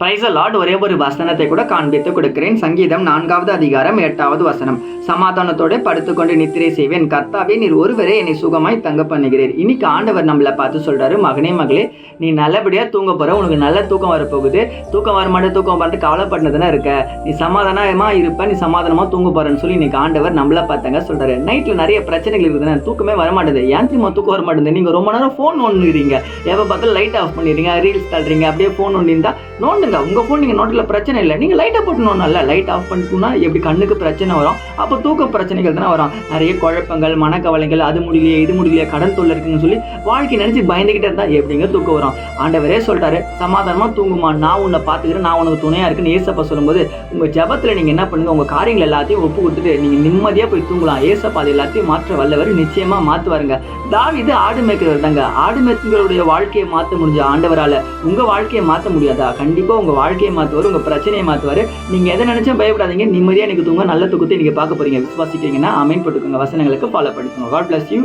Price Lord. ஒரே ஒரு வசனத்தை கூட காண்பித்து கொடுக்கிறேன். சங்கீதம் 4வது அதிகாரம் 8வது வசனம். சமாதானத்தோட படுத்துக்கொண்டு நித்திரை செய்வேன், கர்த்தாவே நீர் ஒருவரே என்னை சுகமாய் தங்க பண்ணுகிறீர். இன்னைக்கு ஆண்டவர் நம்மளை பார்த்து சொல்றாரு, மகனே மகளே, நீ நல்லபடியா தூங்க போற, உனக்கு நல்ல தூக்கம் வரப்போகுது. தூக்கம் வர மாட்டேன், தூக்கம் பண்ணிட்டு கவலைப்பட்டதுன்னா இருக்க, நீ சமாதானமா இருப்ப, நீ சமாதானமா தூங்க போறன்னு சொல்லி இன்னைக்கு ஆண்டவர் நம்மள பார்த்தாங்க சொல்றாரு. நைட்ல நிறைய பிரச்சனைகள் இருக்குதுன்னா தூக்கமே வரமாட்டேது. ஏன் திரும்ப தூக்கம் வர மாட்டேது? நீங்க ரொம்ப நேரம் போன் நோண்டுறீங்க, எப்ப பார்த்தாலும் லைட் ஆஃப் பண்ணிடுறீங்க, ரீல்ஸ் தள்ளுறீங்க, அப்படியே போன் நோண்டிருந்தா நோண்டுங்க. உங்க போன் நீங்க நோட்டில் பிரச்சனை இல்லை, நீங்க லைட்டை போட்டு நோண்டல. லைட் ஆஃப் பண்ணிட்டுனா எப்படி கண்ணுக்கு பிரச்சனை வரும்? அப்போ தூக்க பிரச்சனைகள் தானே வரும். நிறைய குழப்பங்கள், மனக்கவலைகள், அது முடியலையே இது முடியலையே, கடன் தொல்லை இருக்குன்னு சொல்லி வாழ்க்கை நினைச்சு பயந்துகிட்டே இருந்தா எப்படிங்க தூக்கம் வரும்? ஆண்டவரே சொல்றாரு, சமாதானமா தூங்குமா, நான் உன்னை பார்த்துக்கிறேன், நான் உனக்கு துணையா இருக்குன்னு ஏசப்பா சொல்லும்போது உங்க ஜபத்துல நீங்க என்ன பண்ணுங்க, உங்க காரியங்கள் எல்லாத்தையும் ஒப்பு கொடுத்துட்டு நீங்க நிம்மதியா போய் தூங்கலாம். ஏசப்பா அது எல்லாத்தையும் மாற்ற வல்லவர், நிச்சயமா மாத்துவாருங்க. தாவீது ஆடு மேய்க்கிறவர் தாங்க. ஆடு மேய்க்கிறவருடைய வாழ்க்கையை மாற்ற முடிஞ்ச ஆண்டவரால உங்க வாழ்க்கையை மாற்ற முடியாதா? கண்டிப்பா உங்க வாழ்க்கையை மாத்துவாரு, உங்க பிரச்சனையை மாத்துவாரு. நீங்க எதை நினைச்சும் பயப்படாதீங்க. நிம்மதியா இன்னைக்கு தூங்க, நல்ல தூக்கத்தை நீங்க பார்க்க போறீங்க. விசுவாசிக்கிறீங்கன்னா ஆமென் போட்டுக்கோங்க. வசனங்களுக்கு ஃபாலோ பண்ணிக்கோங்க. God bless you.